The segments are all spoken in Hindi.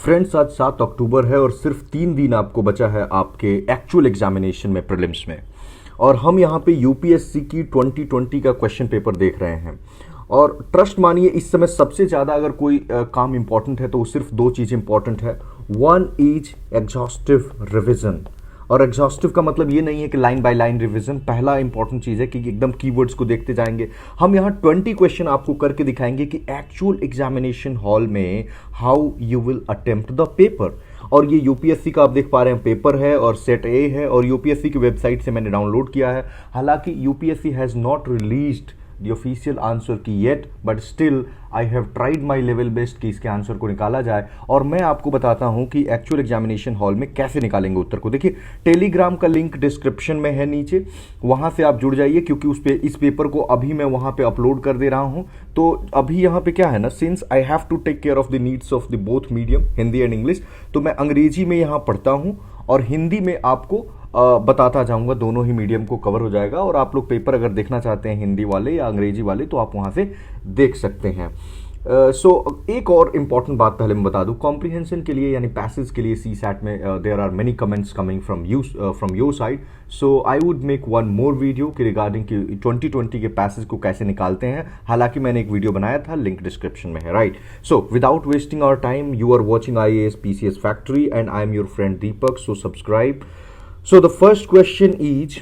फ्रेंड्स, आज 7 अक्टूबर है और सिर्फ 3 दिन आपको बचा है आपके एक्चुअल एग्जामिनेशन में, प्रीलिम्स में। और हम यहाँ पे यूपीएससी की 2020 का क्वेश्चन पेपर देख रहे हैं। और ट्रस्ट मानिए, इस समय सबसे ज़्यादा अगर कोई काम इंपॉर्टेंट है तो वो सिर्फ 2 चीज़ इंपॉर्टेंट है। One is exhaustive revision. और एग्जॉस्टिव का मतलब ये नहीं है कि लाइन बाय लाइन रिवीजन। पहला इंपॉर्टेंट चीज़ है कि एकदम कीवर्ड्स को देखते जाएंगे। हम यहाँ 20 क्वेश्चन आपको करके दिखाएंगे कि एक्चुअल एग्जामिनेशन हॉल में how you will attempt the paper. और ये यूपीएससी का आप देख पा रहे हैं पेपर है और सेट ए है, और यूपीएससी की वेबसाइट से मैंने डाउनलोड किया है। हालांकि UPSC has not released the official answer key yet, but still I have tried my level best कि इसके आंसर को निकाला जाए। और मैं आपको बताता हूं कि एक्चुअल एग्जामिनेशन हॉल में कैसे निकालेंगे उत्तर को। देखिए, टेलीग्राम का लिंक डिस्क्रिप्शन में है नीचे, वहां से आप जुड़ जाइए, क्योंकि इस पेपर को अभी मैं वहां पे अपलोड कर दे रहा हूं। तो अभी यहाँ पे क्या है ना, since I have to take care of the needs of the both medium, Hindi and English, तो मैं अंग्रेजी में यहाँ पढ़ता हूँ और हिंदी में आपको बताता जाऊंगा। दोनों ही मीडियम को कवर हो जाएगा। और आप लोग पेपर अगर देखना चाहते हैं हिंदी वाले या अंग्रेजी वाले, तो आप वहां से देख सकते हैं। एक और इम्पॉर्टेंट बात पहले मैं बता दूं, कॉम्प्रिहेंशन के लिए यानी पैसेज के लिए सी सैट में there are many comments coming from your side. So I would make one more video कि रिगार्डिंग कि 2020 के पैसेज को कैसे निकालते हैं। हालांकि मैंने एक वीडियो बनाया था, लिंक डिस्क्रिप्शन में है, right. So without wasting our time, you are watching IAS PCS factory and I am your friend Deepak, so subscribe. So the first question is,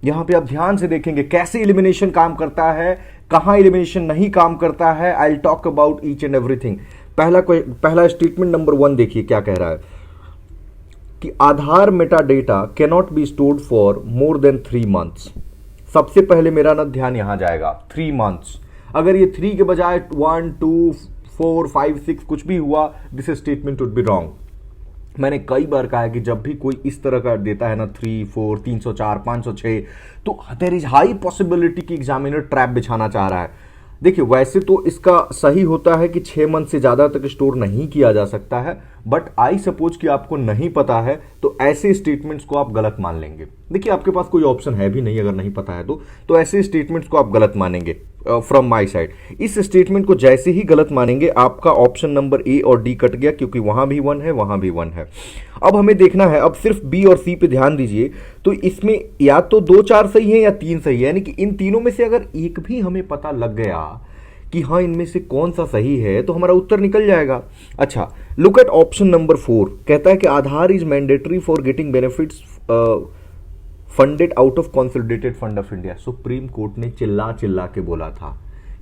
यहां पे आप ध्यान से देखेंगे कैसे एलिमिनेशन काम करता है, कहां एलिमिनेशन नहीं काम करता है। I will talk about each and everything. पहला स्टेटमेंट नंबर 1 देखिए क्या कह रहा है कि Aadhaar meta data cannot be stored for more than 3 months. सबसे पहले मेरा ना ध्यान यहां जाएगा, 3 मंथ्स। अगर ये 3 के बजाय 1, 2, 4, 5, 6 कुछ भी हुआ, this statement would be wrong. मैंने कई बार कहा है कि जब भी कोई इस तरह का देता है ना 3, 4, 304, 506, तो देयर इज हाई पॉसिबिलिटी कि एग्जामिनर ट्रैप बिछाना चाह रहा है। देखिए, वैसे तो इसका सही होता है कि 6 मंथ से ज़्यादा तक स्टोर नहीं किया जा सकता है, बट आई सपोज कि आपको नहीं पता है, तो ऐसे स्टेटमेंट्स को आप गलत मान लेंगे। देखिए, आपके पास कोई ऑप्शन है भी नहीं अगर नहीं पता है तो ऐसे स्टेटमेंट्स को आप गलत मानेंगे फ्रॉम माई साइड। इस स्टेटमेंट को जैसे ही गलत मानेंगे, आपका ऑप्शन नंबर ए और डी कट गया, क्योंकि वहां भी 1 है, वहां भी 1 है। अब हमें देखना है, अब सिर्फ बी और सी पे ध्यान दीजिए। तो इसमें या तो 2, 4 सही है या 3 सही है, यानी कि इन तीनों में से अगर एक भी हमें पता लग गया कि हाँ इनमें से कौन सा सही है, तो हमारा उत्तर निकल जाएगा। अच्छा, लुक एट ऑप्शन नंबर 4। कहता है कि Aadhaar is mandatory for getting benefits funded out of consolidated fund of India. Supreme court ने चिल्ला चिल्ला के बोला था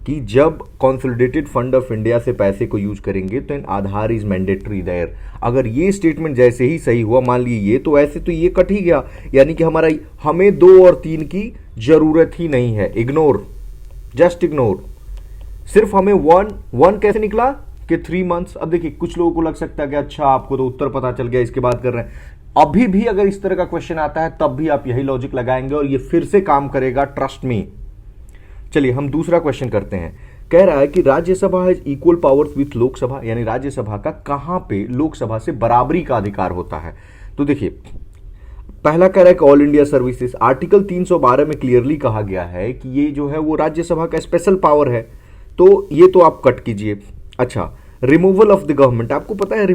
कि जब कंसोलिडेटेड फंड ऑफ इंडिया से पैसे को यूज करेंगे तो इन आधार इज मैंडेटरी देयर। अगर ये स्टेटमेंट जैसे ही सही हुआ, मान लीजिए ये, तो ऐसे तो ये कट ही गया, यानी कि हमें 2 और 3 की जरूरत ही नहीं है। Ignore, just ignore. सिर्फ हमें 1 कैसे निकला कि 3 मंथ्स। अब देखिए, कुछ लोगों को लग सकता है कि अच्छा आपको तो उत्तर पता चल गया, इसके बाद कर रहे हैं। अभी भी अगर इस तरह का क्वेश्चन आता है तब भी आप यही लॉजिक लगाएंगे और ये फिर से काम करेगा, ट्रस्ट मी। चलिए हम दूसरा क्वेश्चन करते हैं। कह रहा है कि Rajya Sabha has equal powers with Lok Sabha, यानी राज्यसभा का कहां पे लोकसभा से बराबरी का अधिकार होता है। तो देखिए, पहला कह रहा है कि ऑल इंडिया सर्विसेज, आर्टिकल 312 में क्लियरली कहा गया है कि ये जो है वो राज्यसभा का स्पेशल पावर है, तो ये तो आप कट कीजिए। अच्छा, रिमूवल ऑफ द गवर्नमेंट, आपको पता है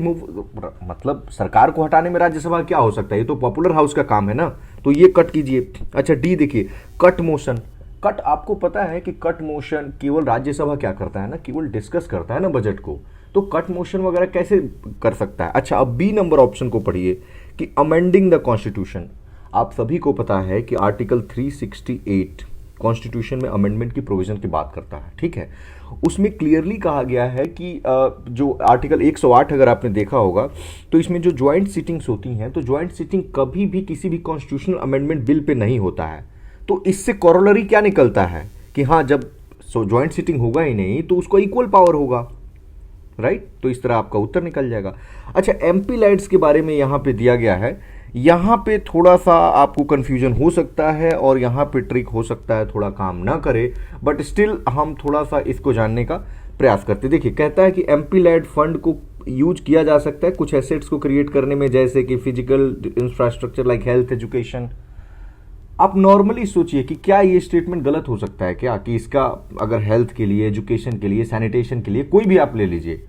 मतलब सरकार को हटाने में राज्यसभा क्या हो सकता है, ये तो पॉपुलर हाउस का काम है ना, तो ये कट कीजिए। अच्छा, डी देखिए, कट मोशन। कट, आपको पता है कि कट मोशन केवल राज्यसभा क्या करता है ना, केवल डिस्कस करता है ना बजट को, तो कट मोशन वगैरह कैसे कर सकता है। अच्छा, अब बी नंबर ऑप्शन को पढ़िए कि अमेंडिंग द कॉन्स्टिट्यूशन। आप सभी को पता है कि आर्टिकल 368 कॉन्स्टिट्यूशन में अमेंडमेंट की प्रोविजन की बात करता है, ठीक है। उसमें क्लियरली कहा गया है कि जो आर्टिकल 108 अगर आपने देखा होगा, तो इसमें जो ज्वाइंट सीटिंग्स होती हैं, तो ज्वाइंट सीटिंग कभी भी किसी भी कॉन्स्टिट्यूशनल अमेंडमेंट बिल पे नहीं होता है। तो इससे कॉरोलरी क्या निकलता है कि हाँ, जब ज्वाइंट सीटिंग होगा ही नहीं तो उसको इक्वल पावर होगा, राइट। तो इस तरह आपका उत्तर निकल जाएगा। अच्छा, एमपी लाइट्स के बारे में यहाँ पे दिया गया है। यहाँ पे थोड़ा सा आपको कंफ्यूजन हो सकता है और यहाँ पे ट्रिक हो सकता है थोड़ा काम ना करे, बट स्टिल हम थोड़ा सा इसको जानने का प्रयास करते। देखिए, कहता है कि एमपी लैड फंड को यूज किया जा सकता है कुछ एसेट्स को क्रिएट करने में, जैसे कि physical infrastructure like health, education. आप नॉर्मली सोचिए कि क्या ये स्टेटमेंट गलत हो सकता है क्या, कि इसका अगर हेल्थ के लिए, एजुकेशन के लिए, सैनिटेशन के लिए, कोई भी आप ले लीजिए,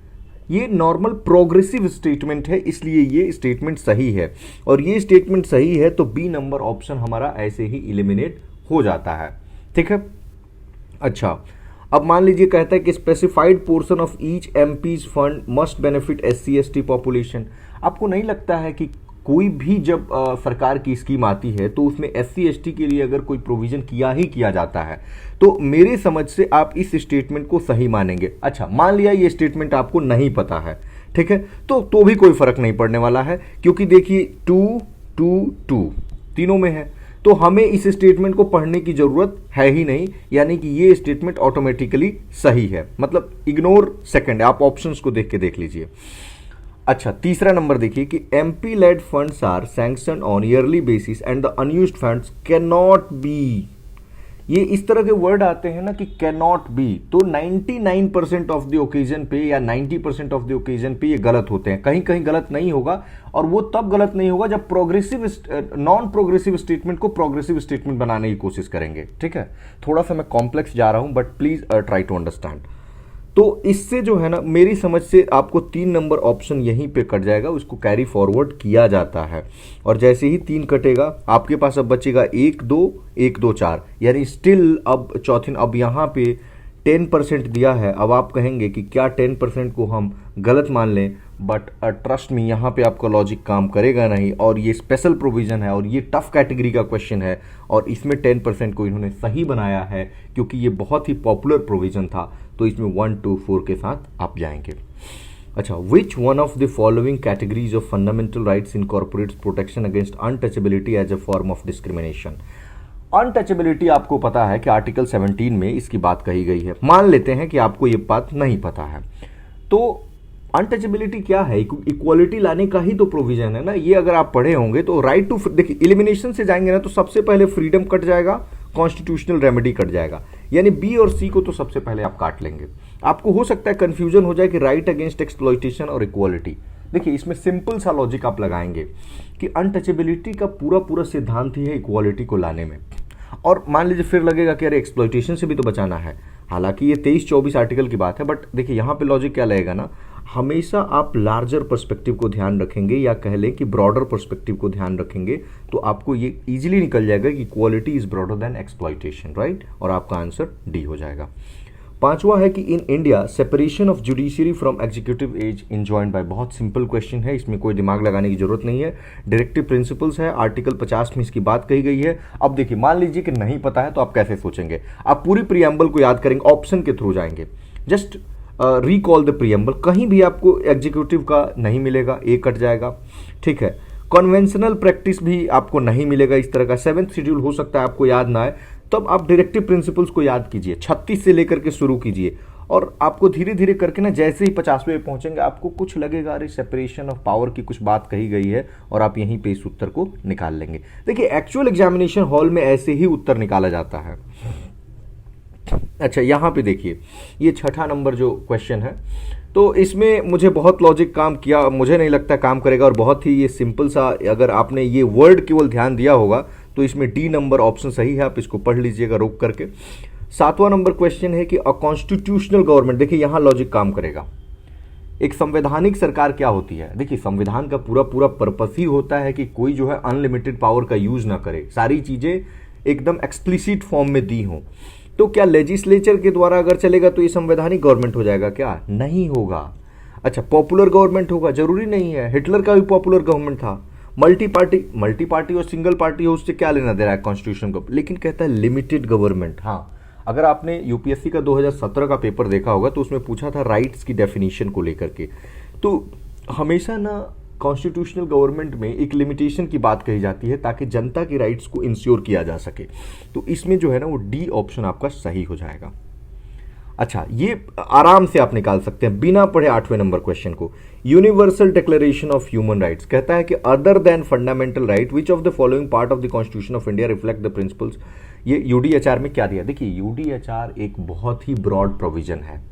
ये नॉर्मल प्रोग्रेसिव स्टेटमेंट है, इसलिए ये स्टेटमेंट सही है। और ये स्टेटमेंट सही है तो बी नंबर ऑप्शन हमारा ऐसे ही इलिमिनेट हो जाता है। ठीक है। अच्छा, अब मान लीजिए कहता है कि specified portion of each MPs fund must benefit SC ST population. आपको नहीं लगता है कि कोई भी जब सरकार की स्कीम आती है तो उसमें एससी एसटी के लिए अगर कोई प्रोविजन किया ही किया जाता है, तो मेरे समझ से आप इस स्टेटमेंट को सही मानेंगे। अच्छा, मान लिया ये स्टेटमेंट आपको नहीं पता है, ठीक है, तो भी कोई फर्क नहीं पड़ने वाला है, क्योंकि देखिए 2 2 2 तीनों में है, तो हमें इस स्टेटमेंट को पढ़ने की जरूरत है ही नहीं, यानी कि ये स्टेटमेंट ऑटोमेटिकली सही है। मतलब इग्नोर सेकंड, आप ऑप्शंस को देख के देख लीजिए। अच्छा, तीसरा नंबर देखिए कि MP LAD funds are sanction on yearly basis and the unused funds can not be. ये इस तरह के वर्ड आते हैं ना कि कैन नॉट बी, तो 99% ऑफ द ओकेजन पे या 90% ऑफ द ओकेजन पे ये गलत होते हैं। कहीं कहीं गलत नहीं होगा, और वो तब गलत नहीं होगा जब प्रोग्रेसिव नॉन प्रोग्रेसिव स्टेटमेंट को प्रोग्रेसिव स्टेटमेंट बनाने की कोशिश करेंगे। ठीक है, थोड़ा सा मैं कॉम्प्लेक्स जा रहा हूं, but please try to understand. तो इससे जो है ना, मेरी समझ से आपको 3 नंबर ऑप्शन यहीं पे कट जाएगा, उसको कैरी फॉरवर्ड किया जाता है। और जैसे ही 3 कटेगा, आपके पास अब बचेगा 1 2 1 2 4, यानी स्टिल अब चौथे, अब यहाँ पे 10% दिया है। अब आप कहेंगे कि क्या 10% को हम गलत मान लें, बट ट्रस्ट मी, यहाँ पे आपका लॉजिक काम करेगा नहीं, और ये स्पेशल प्रोविजन है और ये टफ कैटेगरी का क्वेश्चन है, और इसमें 10% को इन्होंने सही बनाया है क्योंकि ये बहुत ही पॉपुलर प्रोविजन था। तो इसमें 1 2 4 के साथ आप जाएंगे। अच्छा, which one of the following categories of fundamental rights incorporates protection against untouchability as a form of discrimination. Untouchability आपको पता है कि आर्टिकल 17 में इसकी बात कही गई है। मान लेते हैं कि आपको ये बात नहीं पता है, तो अनटचेबिलिटी क्या है? इक्वालिटी लाने का ही तो प्रोविजन है ना। ये अगर आप पढ़े होंगे तो राइट टू, देखिए इलिमिनेशन से जाएंगे ना, तो सबसे पहले फ्रीडम कट जाएगा, कॉन्स्टिट्यूशनल रेमेडी कट जाएगा, यानी बी और सी को तो सबसे पहले आप काट लेंगे। आपको हो सकता है कंफ्यूजन हो जाए कि राइट अगेंस्ट एक्सप्लॉइटेशन और इक्वालिटी। देखिए इसमें सिंपल सा लॉजिक आप लगाएंगे कि अनटचेबिलिटी का पूरा पूरा सिद्धांत ही है इक्वालिटी को लाने में, और मान लीजिए फिर लगेगा कि अरे एक्सप्लॉइटेशन से भी तो बचाना है। हालांकि ये 23-24 आर्टिकल की बात है, बट देखिए यहाँ पे लॉजिक क्या लगेगा ना, हमेशा आप लार्जर पर्सपेक्टिव को ध्यान रखेंगे, या कह लें कि ब्रॉडर पर्सपेक्टिव को ध्यान रखेंगे, तो आपको ये इजीली निकल जाएगा कि equality is broader than exploitation, right. और आपका आंसर डी हो जाएगा। पांचवा है कि in India separation of judiciary from executive as enjoined by. बहुत सिंपल क्वेश्चन है, इसमें कोई दिमाग लगाने की जरूरत नहीं है, डायरेक्टिव प्रिंसिपल्स है, आर्टिकल 50 में इसकी बात कही गई है। अब देखिए, मान लीजिए कि नहीं पता है तो आप कैसे सोचेंगे? आप पूरी प्रियम्बल को याद करेंगे, ऑप्शन के थ्रू जाएंगे, जस्ट रिकॉल द प्रियम्बल। कहीं भी आपको एग्जीक्यूटिव का नहीं मिलेगा, ए कट जाएगा, ठीक है। कन्वेंशनल प्रैक्टिस भी आपको नहीं मिलेगा इस तरह का। 7th शेड्यूल हो सकता है आपको याद ना आए, तब आप डायरेक्टिव प्रिंसिपल्स को याद कीजिए, 36 से लेकर के शुरू कीजिए, और आपको धीरे धीरे करके ना जैसे ही 50वें पहुंचेंगे आपको कुछ लगेगा अरे सेपरेशन ऑफ पावर की कुछ बात कही गई है, और आप यहीं पे इस उत्तर को निकाल लेंगे। देखिए एक्चुअल एग्जामिनेशन हॉल में ऐसे ही उत्तर निकाला जाता है। अच्छा, यहाँ पे देखिए ये 6ठा नंबर जो क्वेश्चन है, तो इसमें मुझे बहुत लॉजिक काम किया, मुझे नहीं लगता काम करेगा, और बहुत ही ये सिंपल सा, अगर आपने ये वर्ड केवल ध्यान दिया होगा तो इसमें डी नंबर ऑप्शन सही है, आप इसको पढ़ लीजिएगा रोक करके। 7वां नंबर क्वेश्चन है कि अ कॉन्स्टिट्यूशनल गवर्नमेंट। देखिए यहाँ लॉजिक काम करेगा। एक संवैधानिक सरकार क्या होती है? देखिए संविधान का पूरा पूरा पर्पस ही होता है कि कोई जो है अनलिमिटेड पावर का यूज ना करे, सारी चीजें एकदम एक्सप्लिसिट फॉर्म में दी हों। तो क्या लेजिस्लेचर के द्वारा अगर चलेगा तो ये संवैधानिक गवर्नमेंट हो जाएगा? क्या नहीं होगा। अच्छा, पॉपुलर गवर्नमेंट होगा? जरूरी नहीं है, हिटलर का भी पॉपुलर गवर्नमेंट था। मल्टी पार्टी और सिंगल पार्टी हो, उससे क्या लेना दे रहा है कॉन्स्टिट्यूशन को, लेकिन कहता है लिमिटेड गवर्नमेंट। हाँ, अगर आपने यूपीएससी का 2017 का पेपर देखा होगा तो उसमें पूछा था राइट्स की डेफिनेशन को लेकर के, तो हमेशा ना कॉन्स्टिट्यूशनल गवर्नमेंट में एक लिमिटेशन की बात कही जाती है ताकि जनता की राइट्स को इंश्योर किया जा सके। तो इसमें जो है ना वो डी ऑप्शन आपका सही हो जाएगा। अच्छा, ये आराम से आप निकाल सकते हैं बिना पढ़े 8वें नंबर क्वेश्चन को। Universal declaration of human rights कहता है कि other than fundamental right which of the following part of the constitution of India reflect the principles. ये यूडीएचआर में क्या दिया? देखिए यूडीएचआर एक बहुत ही ब्रॉड प्रोविजन है।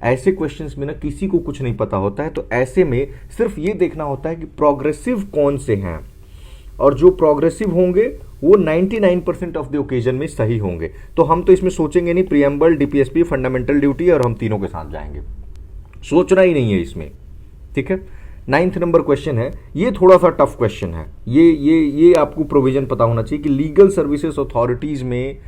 ऐसे क्वेश्चंस में ना किसी को कुछ नहीं पता होता है, तो ऐसे में सिर्फ ये देखना होता है कि प्रोग्रेसिव कौन से हैं, और जो प्रोग्रेसिव होंगे वो 99% ऑफ द ओकेजन में सही होंगे। तो हम तो इसमें सोचेंगे नहीं, प्रियम्बल, डीपीएसपी, फंडामेंटल ड्यूटी, और हम तीनों के साथ जाएंगे। सोचना ही नहीं है इसमें, ठीक है। 9th नंबर क्वेश्चन है, ये थोड़ा सा टफ क्वेश्चन है। ये आपको प्रोविजन पता होना चाहिए कि लीगल सर्विसेज अथॉरिटीज में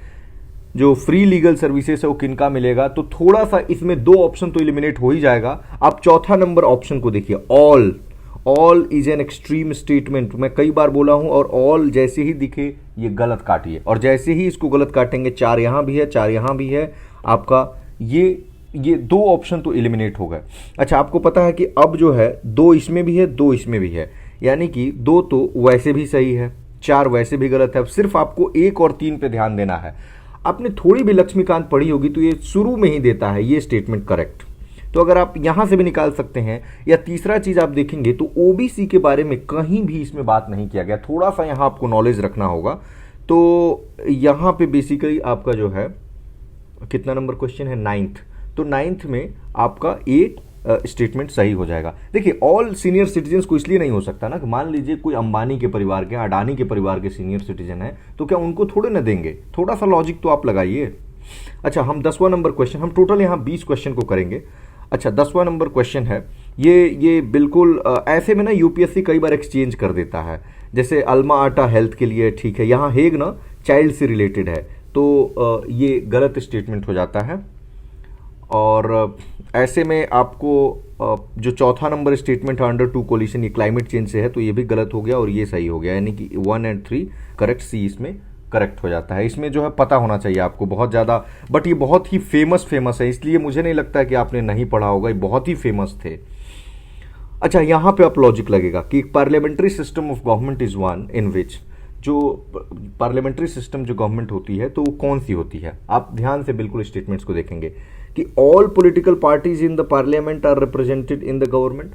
जो फ्री लीगल सर्विसेज है वो किनका मिलेगा। तो थोड़ा सा इसमें दो ऑप्शन तो एलिमिनेट हो ही जाएगा। आप चौथा नंबर ऑप्शन को देखिए, all is an extreme statement. मैं कई बार बोला हूं, और ऑल जैसे ही दिखे ये गलत काटिए, और जैसे ही इसको गलत काटेंगे, 4 यहां भी है, 4 यहां भी है, आपका ये दो ऑप्शन तो एलिमिनेट हो गए। अच्छा, आपको पता है कि अब जो है 2 इसमें भी है, 2 इसमें भी है, यानी कि 2 तो वैसे भी सही है, 4 वैसे भी गलत है। अब सिर्फ आपको 1 और 3 पे ध्यान देना है। आपने थोड़ी भी लक्ष्मीकांत पढ़ी होगी तो ये शुरू में ही देता है ये स्टेटमेंट करेक्ट, तो अगर आप यहां से भी निकाल सकते हैं। या तीसरा चीज आप देखेंगे तो ओबीसी के बारे में कहीं भी इसमें बात नहीं किया गया, थोड़ा सा यहां आपको नॉलेज रखना होगा। तो यहां पे बेसिकली आपका जो है कितना नंबर क्वेश्चन है, 9th, तो 9th में आपका ए स्टेटमेंट सही हो जाएगा। देखिए, ऑल सीनियर सिटीजन को इसलिए नहीं हो सकता ना कि मान लीजिए कोई अंबानी के परिवार के, अडानी के परिवार के सीनियर सिटीजन है, तो क्या उनको थोड़े ना देंगे? थोड़ा सा लॉजिक तो आप लगाइए। अच्छा, हम 10वां नंबर क्वेश्चन, हम टोटल यहाँ 20 क्वेश्चन को करेंगे। अच्छा, 10वां नंबर क्वेश्चन है, ये बिल्कुल ऐसे में ना यूपीएससी कई बार एक्सचेंज कर देता है, जैसे अल्मा आटा हेल्थ के लिए, ठीक है, यहाँ हेग ना चाइल्ड से रिलेटेड है, तो ये गलत स्टेटमेंट हो जाता है। और ऐसे में आपको जो चौथा नंबर स्टेटमेंट है अंडर 2 कोलिशन, ये क्लाइमेट चेंज से है, तो ये भी गलत हो गया और ये सही हो गया, यानी कि 1 और 3 करेक्ट, सी इसमें करेक्ट हो जाता है। इसमें जो है पता होना चाहिए आपको बहुत ज़्यादा, बट ये बहुत ही फेमस है, इसलिए मुझे नहीं लगता कि आपने नहीं पढ़ा होगा, ये बहुत ही फेमस थे। अच्छा, यहाँ पे आप लॉजिक लगेगा कि parliamentary system of government is one in which, जो पार्लियामेंट्री सिस्टम जो गवर्नमेंट होती है तो वो कौन सी होती है। आप ध्यान से बिल्कुल स्टेटमेंट्स को देखेंगे कि all political parties in the parliament are represented in the government.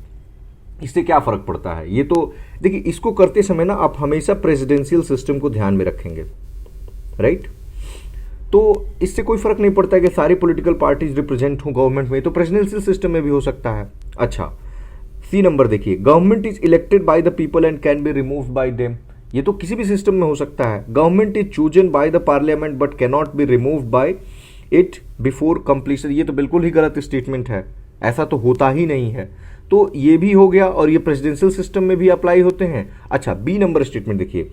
इससे क्या फर्क पड़ता है? ये तो देखिए, इसको करते समय ना आप हमेशा प्रेसिडेंशियल सिस्टम को ध्यान में रखेंगे, राइट। तो इससे कोई फर्क नहीं पड़ता है कि सारी पॉलिटिकल पार्टीज रिप्रेजेंट हो गवर्नमेंट में, तो प्रेसिडेंशियल सिस्टम में भी हो सकता है। अच्छा, सी नंबर देखिए, government is elected by the people and can be removed bye them. ये तो किसी भी सिस्टम में हो सकता है। Government is chosen by the parliament but can not B removed by it before completion. ये तो बिल्कुल ही गलत स्टेटमेंट है, ऐसा तो होता ही नहीं है। तो ये भी हो गया, और ये प्रेसिडेंशियल सिस्टम में भी अप्लाई होते हैं। अच्छा, बी नंबर स्टेटमेंट देखिए,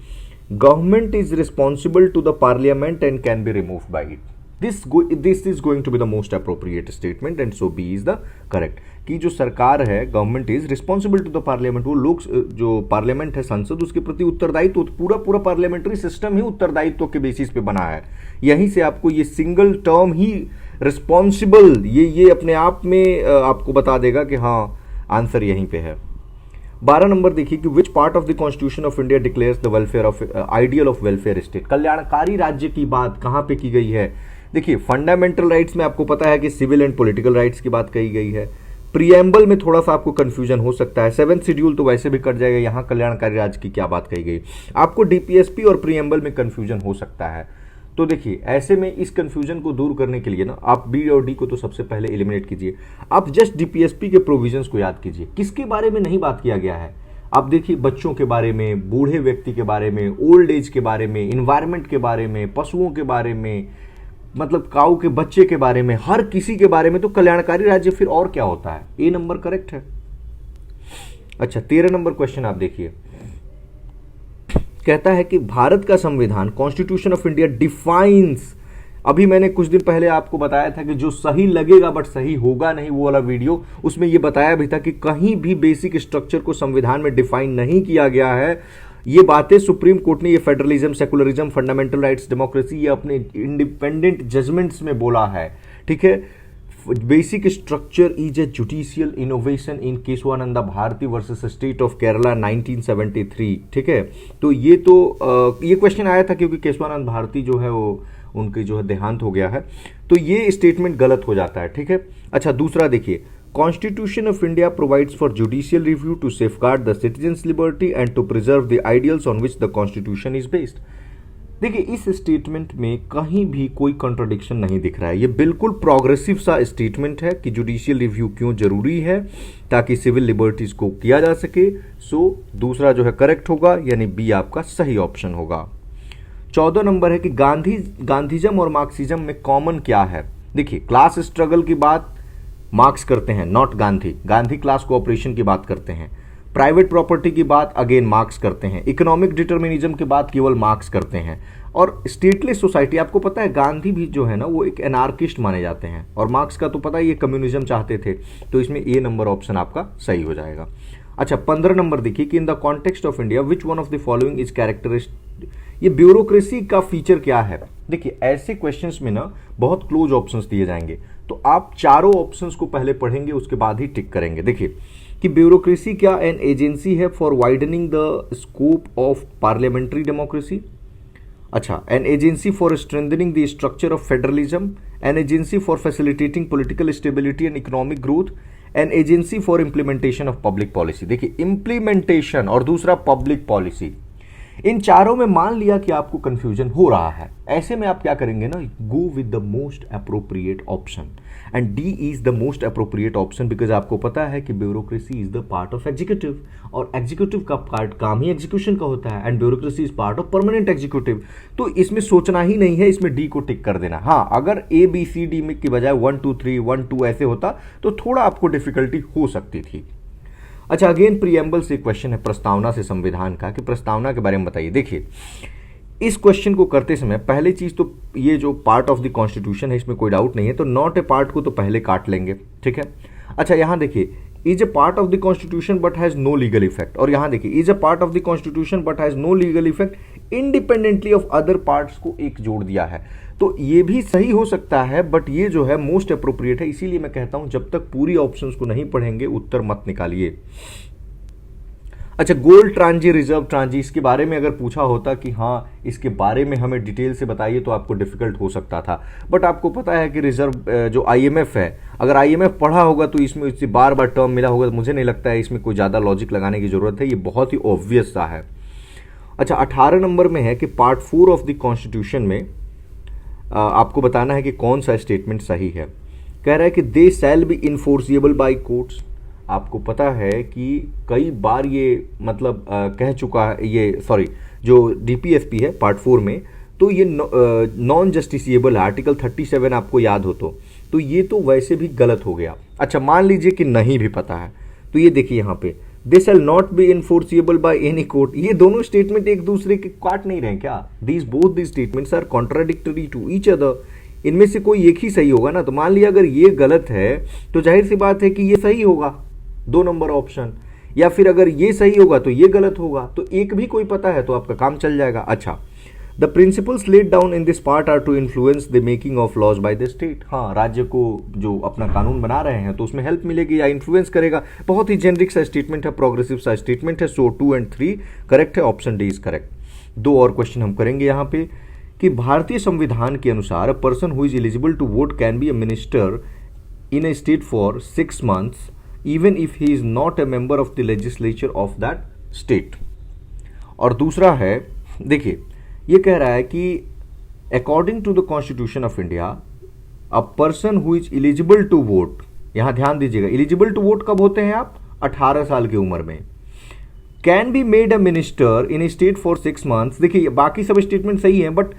government is responsible to the parliament and can be removed by it. This is going to be the most appropriate statement and so B is the correct. कि जो सरकार है, government is responsible to the parliament, वो लोग जो पार्लियामेंट है, संसद, उसके प्रति उत्तरदायित्व, पूरा पार्लियामेंट्री सिस्टम ही उत्तरदायित्व के बेसिस पे बना है। यहीं से आपको ये सिंगल टर्म ही रिस्पॉन्सिबल, ये अपने आप में आपको बता देगा कि हाँ, आंसर यहीं पे है। 12 नंबर देखिए कि which part of the constitution of India declares the welfare of ideal of welfare state. कल्याणकारी राज्य की बात कहां पे की गई है? देखिए, फंडामेंटल राइट्स में आपको पता है कि सिविल एंड पॉलिटिकल राइट्स की बात कही गई है। प्रीएम्बल में थोड़ा सा आपको कंफ्यूजन हो सकता है, 7th शेड्यूल तो वैसे भी कट जाएगा, यहां कल्याणकारी राज्य की क्या बात कही गई, आपको डीपीएसपी और प्रीएम्बल में कंफ्यूजन हो सकता है। तो देखिए, ऐसे में इस कंफ्यूजन को दूर करने के लिए ना आप बी और डी को तो सबसे पहले एलिमिनेट कीजिए। आप जस्ट डीपीएसपी के प्रोविजंस को याद कीजिए। किसके बारे में नहीं बात किया गया है? आप देखिए, बच्चों के बारे में, बूढ़े व्यक्ति के बारे में, ओल्ड एज के बारे में, इन्वायरमेंट के बारे में, पशुओं के बारे में, मतलब काऊ के बच्चे के बारे में, हर किसी के बारे में। तो कल्याणकारी राज्य फिर और क्या होता है? ए नंबर करेक्ट है। अच्छा, 13 नंबर क्वेश्चन आप देखिए, कहता है कि भारत का संविधान, कॉन्स्टिट्यूशन ऑफ इंडिया डिफाइंस। अभी मैंने कुछ दिन पहले आपको बताया था कि जो सही लगेगा बट सही होगा नहीं, वो वाला वीडियो, उसमें ये बताया भी था कि कहीं भी बेसिक स्ट्रक्चर को संविधान में डिफाइन नहीं किया गया है। ये बातें सुप्रीम कोर्ट ने, ये federalism, secularism, fundamental rights, democracy, ये अपने इंडिपेंडेंट जजमेंट्स में बोला है, ठीक है। Basic structure is a judicial innovation in Kesavananda Bharati versus state of Kerala 1973, ठीक है। तो ये क्वेश्चन आया था क्योंकि केशवानंद भारती जो है वो उनके जो है देहांत हो गया है, तो ये स्टेटमेंट गलत हो जाता है, ठीक है। अच्छा, दूसरा देखिए, Constitution of India provides for judicial review to safeguard the citizens' liberty and to preserve the ideals on which the Constitution is based. देखिए, इस स्टेटमेंट में कहीं भी कोई कॉन्ट्रडिक्शन नहीं दिख रहा है। ये बिल्कुल प्रोग्रेसिव सा स्टेटमेंट है कि जुडिशियल रिव्यू क्यों जरूरी है, ताकि सिविल लिबर्टीज को किया जा सके। सो दूसरा जो है करेक्ट होगा, यानी बी आपका सही ऑप्शन होगा। 14 नंबर है कि गांधीजम और मार्क्सिज्म में कॉमन क्या है? देखिए, क्लास स्ट्रगल की बात मार्क्स करते हैं, not Gandhi, Gandhi class cooperation की बात करते हैं। प्राइवेट प्रॉपर्टी की बात अगेन मार्क्स करते हैं। इकोनॉमिक डिटर्मिनिज्म की बात केवल मार्क्स करते हैं। और स्टेटलेस सोसाइटी, आपको पता है गांधी भी जो है ना वो एक एनार्किस्ट माने जाते हैं, और मार्क्स का तो पता ही ये कम्युनिज्म चाहते थे, तो इसमें ए नंबर ऑप्शन आपका सही हो जाएगा। अच्छा 15 नंबर देखिए कि in the context of India which one of the following is characteristic, ये ब्यूरोक्रेसी का फीचर क्या है। देखिए ऐसे क्वेश्चंस में ना बहुत क्लोज ऑप्शंस दिए जाएंगे, तो आप चारों ऑप्शंस को पहले पढ़ेंगे उसके बाद ही टिक करेंगे। देखिए कि ब्यूरोक्रेसी क्या एन एजेंसी है for widening the scope of parliamentary democracy. अच्छा, an agency for strengthening the structure of federalism, an agency for facilitating political stability and economic growth, an agency for implementation of public policy. देखिए इंप्लीमेंटेशन और दूसरा पब्लिक पॉलिसी, इन चारों में मान लिया कि आपको कंफ्यूजन हो रहा है, ऐसे में आप क्या करेंगे ना, go with the most appropriate option, and D is the most appropriate option because आपको पता है कि bureaucracy is the part of executive, और एग्जीक्यूटिव का पार्ट काम ही एग्जीक्यूशन का होता है, and bureaucracy is part of permanent executive. तो इसमें सोचना ही नहीं है, इसमें डी को टिक कर देना। हाँ, अगर ए बी सी डी में की बजाय 1 2 3 1 2 ऐसे होता तो थोड़ा आपको डिफिकल्टी हो सकती थी। अच्छा अगेन प्रीएम्बल से क्वेश्चन है प्रस्तावना से संविधान का, कि प्रस्तावना के बारे में बताइए। देखिए इस क्वेश्चन को करते समय पहली चीज तो ये जो पार्ट ऑफ द कॉन्स्टिट्यूशन है इसमें कोई डाउट नहीं है, तो नॉट ए पार्ट को तो पहले काट लेंगे, ठीक है। अच्छा यहां देखिए is a part of the constitution but has no legal effect, और यहां देखिए is a part of the constitution but has no legal effect independently of other parts को एक जोड़ दिया है, तो ये भी सही हो सकता है, बट ये जो है मोस्ट अप्रोप्रिएट है। इसीलिए मैं कहता हूं जब तक पूरी ऑप्शंस को नहीं पढ़ेंगे उत्तर मत निकालिए। अच्छा गोल्ड ट्रांजी, रिजर्व ट्रांजी, इसके बारे में अगर पूछा होता कि हाँ इसके बारे में हमें डिटेल से बताइए तो आपको डिफिकल्ट हो सकता था, बट आपको पता है कि रिजर्व जो आईएमएफ है, अगर आईएमएफ पढ़ा होगा तो इसमें इससे बार बार टर्म मिला होगा, तो मुझे नहीं लगता है इसमें कोई ज़्यादा लॉजिक लगाने की जरूरत है, ये बहुत ही ऑब्वियस सा है। अच्छा 18 नंबर में है कि पार्ट 4 ऑफ द कॉन्स्टिट्यूशन में आपको बताना है कि कौन सा स्टेटमेंट सही है। कह रहा है कि they shall be enforceable by courts. आपको पता है कि कई बार ये मतलब कह चुका है, ये सॉरी जो डीपीएसपी है पार्ट 4 में, तो ये नॉन जस्टिसिएबल है, आर्टिकल 37 आपको याद हो तो ये तो वैसे भी गलत हो गया। अच्छा मान लीजिए कि नहीं भी पता है, तो ये देखिए यहाँ पे they shall not be enforceable by any court, ये दोनों स्टेटमेंट एक दूसरे के काट नहीं रहे क्या? These both the statements are contradictory to each other, इनमें से कोई एक ही सही होगा ना। तो मान लिया अगर ये गलत है तो जाहिर सी बात है कि ये सही होगा 2 नंबर ऑप्शन, या फिर अगर ये सही होगा तो ये गलत होगा, तो एक भी कोई पता है तो आपका काम चल जाएगा। अच्छा the principles laid down in this part are to influence the making of laws by the state. हाँ राज्य को जो अपना कानून बना रहे हैं तो उसमें हेल्प मिलेगी या इन्फ्लुएंस करेगा। बहुत ही जेनरिक सा स्टेटमेंट है, प्रोग्रेसिव सा स्टेटमेंट है, सो 2 और 3 करेक्ट है, ऑप्शन डी इज करेक्ट। 2 और क्वेश्चन हम करेंगे यहाँ पे कि भारतीय संविधान के अनुसार a person who is eligible to vote can be a minister in a state for 6 months even if he is not a member of the legislature of that state। और दूसरा है देखिए ये कह रहा है कि according to the constitution of India a person who is eligible to vote, यहां ध्यान दीजिएगा eligible to vote कब होते हैं आप? 18 साल की उम्र में। can be made a minister in a state for 6 months। देखिए बाकी सब स्टेटमेंट सही है, बट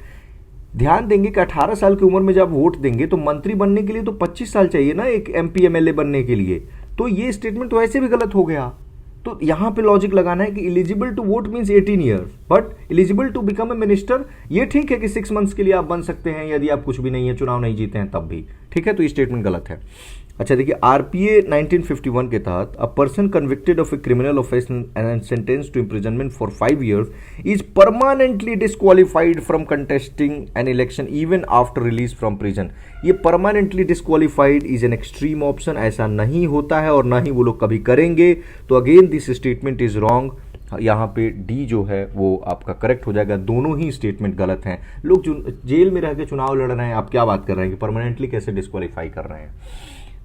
ध्यान देंगे कि 18 साल की उम्र में जब वोट देंगे तो मंत्री बनने के लिए तो 25 साल चाहिए ना एक एमपी एमएलए बनने के लिए, तो ये स्टेटमेंट तो ऐसे भी गलत हो गया। तो यहां पे लॉजिक लगाना है कि eligible to vote means 18 years, but eligible to become a minister ये ठीक है कि 6 months के लिए आप बन सकते हैं यदि आप कुछ भी नहीं है, चुनाव नहीं जीते हैं तब भी, ठीक है, तो ये स्टेटमेंट गलत है। अच्छा देखिए आरपीए 1951 के तहत a person convicted of a criminal offence and sentence to imprisonment for 5 years is permanently disqualified from contesting an election even after release from prison. ये permanently disqualified is an extreme option, ऐसा नहीं होता है और ना ही वो लोग कभी करेंगे, तो again this statement is wrong. यहाँ पे डी जो है वो आपका करेक्ट हो जाएगा, दोनों ही स्टेटमेंट गलत हैं। लोग जो जेल में रह के चुनाव लड़ रहे हैं, आप क्या बात कर रहे हैं कि परमानेंटली कैसे डिस्क्वालीफाई कर रहे हैं,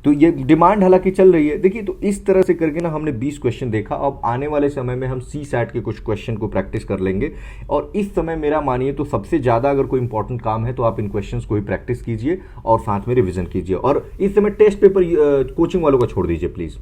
तो ये डिमांड हालांकि चल रही है। देखिए तो इस तरह से करके ना हमने 20 क्वेश्चन देखा। अब आने वाले समय में हम सी सैट के कुछ क्वेश्चन को प्रैक्टिस कर लेंगे, और इस समय मेरा मानिए तो सबसे ज़्यादा अगर कोई इंपॉर्टेंट काम है तो आप इन क्वेश्चंस को ही प्रैक्टिस कीजिए और साथ में रिवीजन कीजिए, और इस समय टेस्ट पेपर कोचिंग वालों का छोड़ दीजिए प्लीज़।